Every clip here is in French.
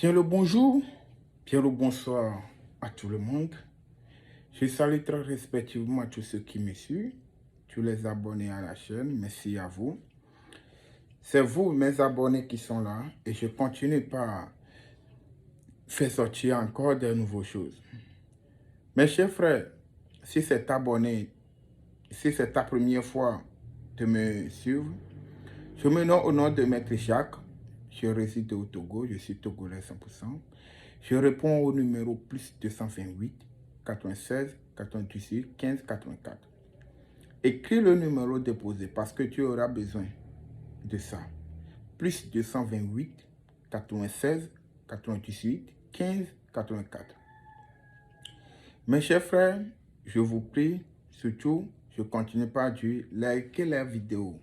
Bien le bonjour, bien le bonsoir à tout le monde. Je salue très respectivement tous ceux qui me suivent, tous les abonnés à la chaîne. Merci à vous. C'est vous, mes abonnés, qui sont là et je continue par faire sortir encore de nouvelles choses. Mes chers frères, si c'est abonné, si c'est ta première fois de me suivre, je me nomme au nom de Maître Jacques. Je réside au Togo, je suis togolais 100%. Je réponds au numéro plus 228 96 98 15 84. Écris le numéro déposé parce que tu auras besoin de ça. Plus 228 96 98 15 84. Mes chers frères, je vous prie, surtout, je continue par dire, likez la vidéo.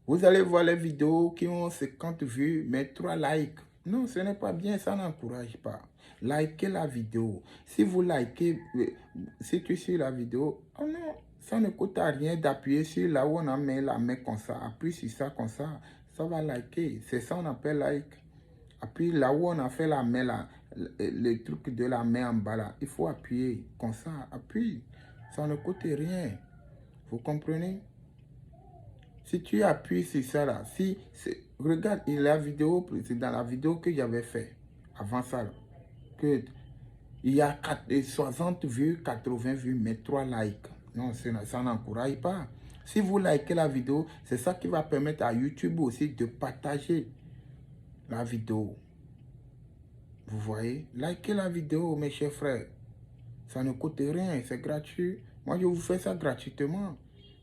Vous allez voir les vidéos qui ont 50 vues, mais 3 likes. Non, ce n'est pas bien, ça n'encourage pas. Likez la vidéo. Si vous likez, si tu suis la vidéo, oh non, ça ne coûte à rien d'appuyer sur là où on a mis la main comme ça. Appuie sur ça comme ça va liker. C'est ça qu'on appelle like. Appuie là où on a fait la main, là, le truc de la main en bas là. Il faut appuyer comme ça, appuie. Ça ne coûte rien. Vous comprenez? Si tu appuies sur ça là, regarde la vidéo, c'est dans la vidéo que j'avais fait avant ça là, que il y a 60 vues, 80 vues, mais 3 likes. Non, ça n'encourage pas. Si vous likez la vidéo, c'est ça qui va permettre à YouTube aussi de partager la vidéo. Vous voyez? Likez la vidéo, mes chers frères. Ça ne coûte rien, c'est gratuit. Moi, je vous fais ça gratuitement.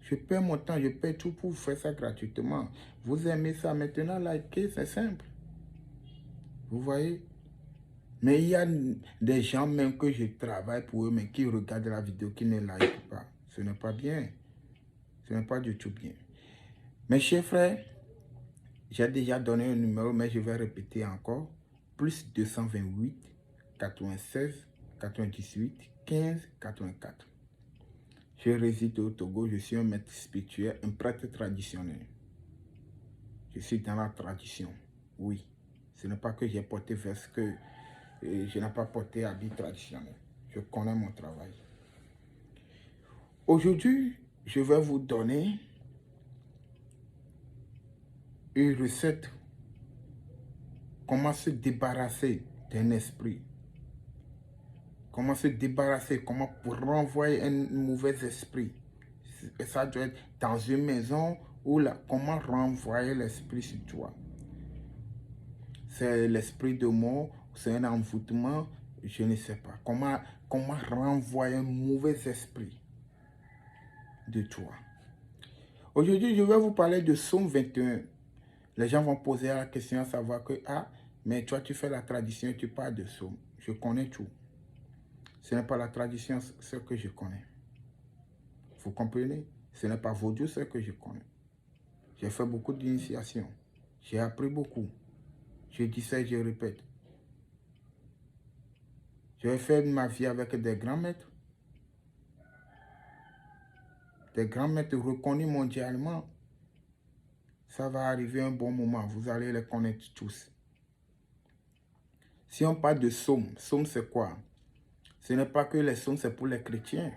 Je paie mon temps, je paie tout pour vous faire ça gratuitement. Vous aimez ça maintenant, likez, c'est simple. Vous voyez? Mais il y a des gens même que je travaille pour eux, mais qui regardent la vidéo, qui ne likent pas. Ce n'est pas bien. Ce n'est pas du tout bien. Mes chers frères, j'ai déjà donné un numéro, mais je vais répéter encore. Plus 228 96 98 15 84. Je réside au Togo, je suis un maître spirituel, un prêtre traditionnel. Je suis dans la tradition, oui. Ce n'est pas que j'ai porté veste que je n'ai pas porté habit traditionnel. Je connais mon travail. Aujourd'hui, je vais vous donner une recette. Comment se débarrasser d'un esprit. Comment se débarrasser, comment renvoyer un mauvais esprit. Ça doit être dans une maison ou là, comment renvoyer l'esprit sur toi. C'est l'esprit de mort, c'est un envoûtement, je ne sais pas. Comment renvoyer un mauvais esprit de toi. Aujourd'hui, je vais vous parler de Psaume 21. Les gens vont poser la question à savoir que, ah, mais toi tu fais la tradition, tu parles de Psaume. Je connais tout. Ce n'est pas la tradition, ce que je connais. Vous comprenez? Ce n'est pas vos dieux, ce que je connais. J'ai fait beaucoup d'initiations. J'ai appris beaucoup. Je dis ça et je répète. J'ai fait ma vie avec des grands maîtres. Des grands maîtres reconnus mondialement. Ça va arriver un bon moment. Vous allez les connaître tous. Si on parle de psaume, psaume c'est quoi? Ce n'est pas que les psaumes c'est pour les chrétiens.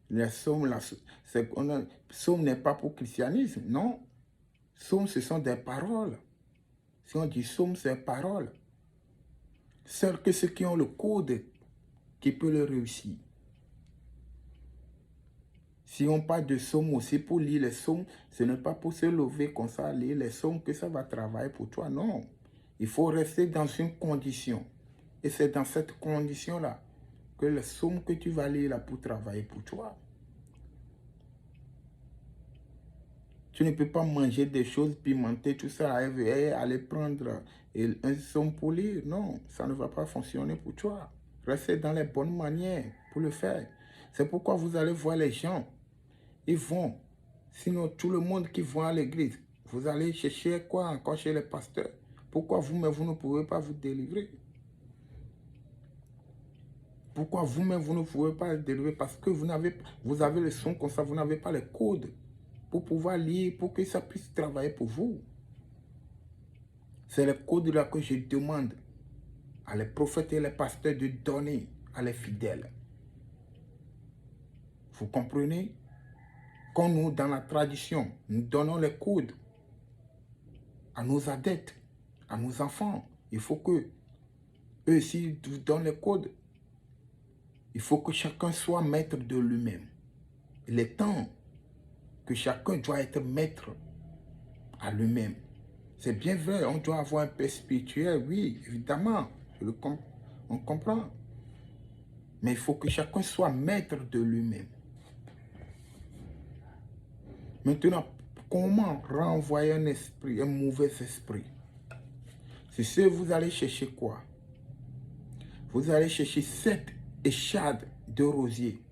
Les psaumes, psaume n'est pas pour le christianisme, non. Psaume, ce sont des paroles. Si on dit psaume, c'est paroles. Seuls que ceux qui ont le code qui peut le réussir. Si on parle de psaume aussi, pour lire les psaumes, ce n'est pas pour se lever comme ça, lire les psaumes que ça va travailler pour toi, non. Il faut rester dans une condition. Et c'est dans cette condition-là que les psaumes que tu vas lire là pour travailler pour toi. Tu ne peux pas manger des choses pimentées, tout ça, et aller prendre un psaume pour lire. Non, ça ne va pas fonctionner pour toi. Restez dans les bonnes manières pour le faire. C'est pourquoi vous allez voir les gens. Ils vont. Sinon, tout le monde qui va à l'église, vous allez chercher quoi encore chez les pasteurs. Pourquoi vous-même, vous ne pouvez pas vous délivrer? Pourquoi vous-même, vous ne pouvez pas le délivrer? Parce que vous avez le son comme ça, vous n'avez pas les codes pour pouvoir lire, pour que ça puisse travailler pour vous. C'est le code là que je demande à les prophètes et les pasteurs de donner à les fidèles. Vous comprenez? Quand nous, dans la tradition, nous donnons les codes à nos adeptes, à nos enfants, il faut que eux aussi nous donnent les codes. Il faut que chacun soit maître de lui-même. Il est temps que chacun doit être maître à lui-même. C'est bien vrai, on doit avoir un peu spirituel, oui, évidemment, on comprend. Mais il faut que chacun soit maître de lui-même. Maintenant, comment renvoyer un esprit, un mauvais esprit? C'est ce que vous allez chercher quoi? Vous allez chercher 7 échades de rosier.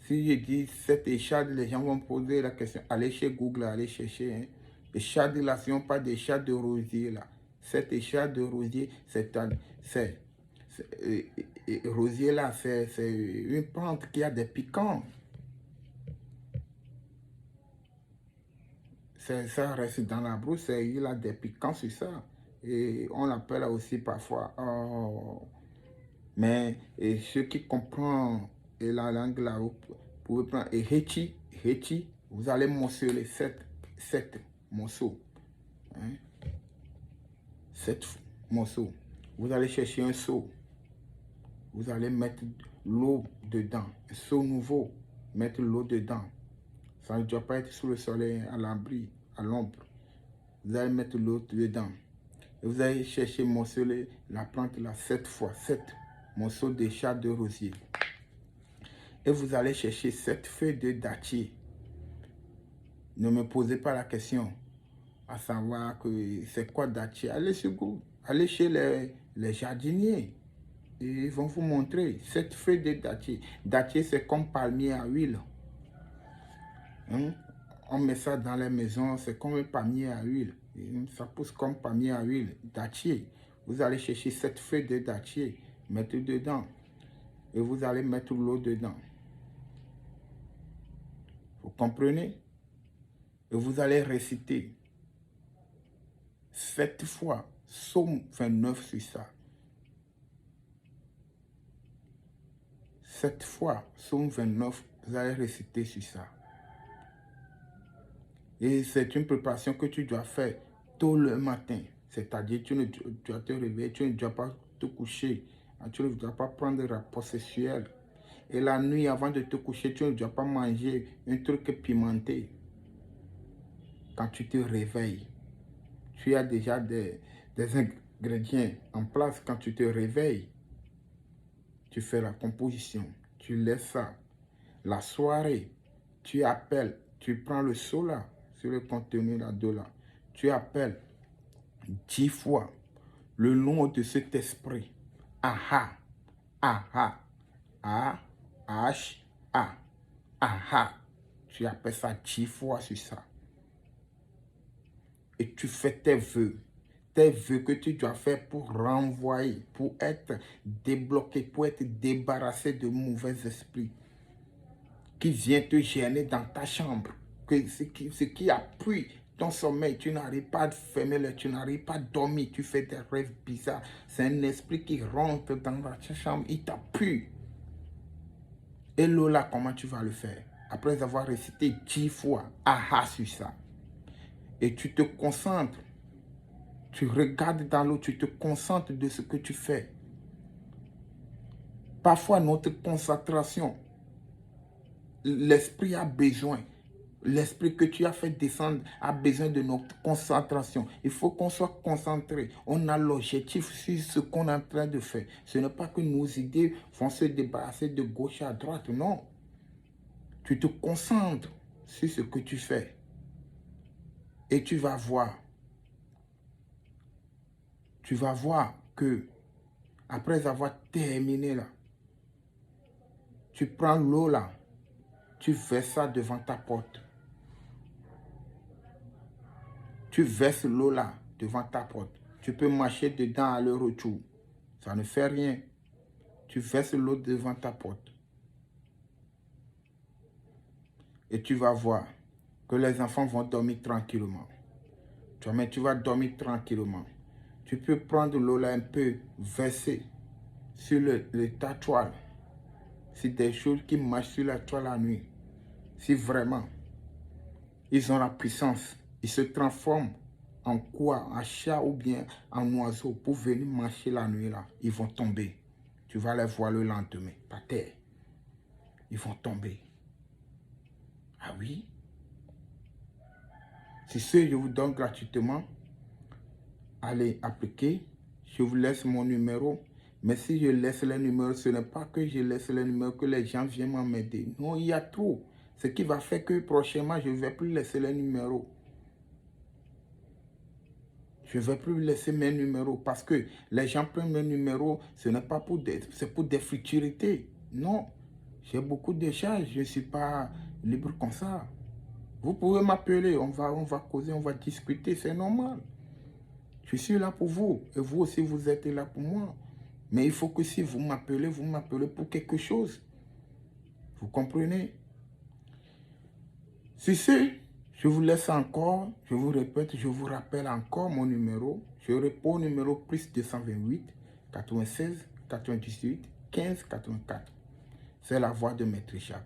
Si je dis 7 échades, les gens vont me poser la question. Allez chez Google, allez chercher. Hein. Échades là, ce n'est pas des échades de rosier là. 7 échades de rosier, rosier là, c'est une plante qui a des piquants. Ça reste dans la brousse, il a des piquants sur ça. Et on l'appelle aussi parfois. Mais ceux qui comprennent la langue là, vous pouvez prendre Hechi, vous allez morceler 7 morceaux. Hein? 7 morceaux. Vous allez chercher un seau. Vous allez mettre l'eau dedans. Un seau nouveau, mettre l'eau dedans. Ça ne doit pas être sous le soleil, à l'abri, à l'ombre. Vous allez mettre l'eau dedans. Et vous allez chercher morceler la plante là 7 fois, 7 morceaux d'échade de rosier. Et vous allez chercher 7 feuilles de dattier. Ne me posez pas la question à savoir que c'est quoi dattier. Allez sur Google, allez chez les jardiniers. Et ils vont vous montrer 7 feuilles de dattier. Dattier, c'est comme palmier à huile. Hein? On met ça dans les maisons, c'est comme un palmier à huile. Ça pousse comme palmier à huile. Dattier. Vous allez chercher 7 feuilles de dattier, mettre dedans. Et vous allez mettre l'eau dedans. Vous comprenez? Et vous allez réciter 7 fois Psaume 29 sur ça. 7 fois Psaume 29, vous allez réciter sur ça. Et c'est une préparation que tu dois faire tôt le matin. C'est-à-dire, tu dois te réveiller, tu ne dois pas te coucher. Tu ne dois pas prendre des rapports sexuels. Et la nuit, avant de te coucher, tu ne dois pas manger un truc pimenté. Quand tu te réveilles, tu as déjà des ingrédients en place. Quand tu te réveilles, tu fais la composition. Tu laisses ça. La soirée, tu appelles, tu prends le seau là, sur le contenu là, de là. Tu appelles 10 fois le nom de cet esprit. Aha, aha, A, H, A, aha. Tu appelles ça 10 fois sur ça. Et tu fais tes vœux que tu dois faire pour renvoyer, pour être débloqué, pour être débarrassé de mauvais esprits qui viennent te gêner dans ta chambre. Ce qui appuie ton sommeil, tu n'arrives pas à fermer l'œil, tu n'arrives pas à dormir, tu fais des rêves bizarres. C'est un esprit qui rentre dans ta chambre, il t'appuie. Et là, comment tu vas le faire? Après avoir récité 10 fois, aha sur ça. Et tu te concentres. Tu regardes dans l'eau, tu te concentres de ce que tu fais. Parfois, notre concentration, l'esprit a besoin. L'esprit que tu as fait descendre a besoin de notre concentration. Il faut qu'on soit concentré. On a l'objectif sur ce qu'on est en train de faire. Ce n'est pas que nos idées vont se débarrasser de gauche à droite. Non. Tu te concentres sur ce que tu fais. Et tu vas voir. Tu vas voir que après avoir terminé là, tu prends l'eau là, tu verses ça devant ta porte. Tu verses l'eau là devant ta porte. Tu peux marcher dedans à leur retour. Ça ne fait rien. Tu verses l'eau devant ta porte. Et tu vas voir que les enfants vont dormir tranquillement. Toi-même, tu vas dormir tranquillement. Tu peux prendre l'eau là un peu, verser sur ta toile. C'est des choses qui marchent sur la toile la nuit. Si vraiment, ils ont la puissance, ils se transforment en quoi? En chat ou bien en oiseau pour venir marcher la nuit là. Ils vont tomber. Tu vas les voir le lendemain, par terre. Ils vont tomber. Ah oui? C'est ce que je vous donne gratuitement. Allez appliquer. Je vous laisse mon numéro. Mais si je laisse le numéro, ce n'est pas que je laisse le numéro que les gens viennent m'aider. Non, il y a trop. Ce qui va faire que prochainement, je ne vais plus laisser le numéro. Je ne vais plus laisser mes numéros parce que les gens prennent mes numéros, ce n'est pas pour c'est pour des futurités. Non, j'ai beaucoup d'échanges, je ne suis pas libre comme ça. Vous pouvez m'appeler, on va causer, on va discuter, c'est normal. Je suis là pour vous et vous aussi vous êtes là pour moi. Mais il faut que si vous m'appelez pour quelque chose. Vous comprenez? Si c'est, je vous laisse encore, je vous répète, je vous rappelle encore mon numéro. Je réponds au numéro plus 228 96 98 15 84. C'est la voix de Maître Jacques.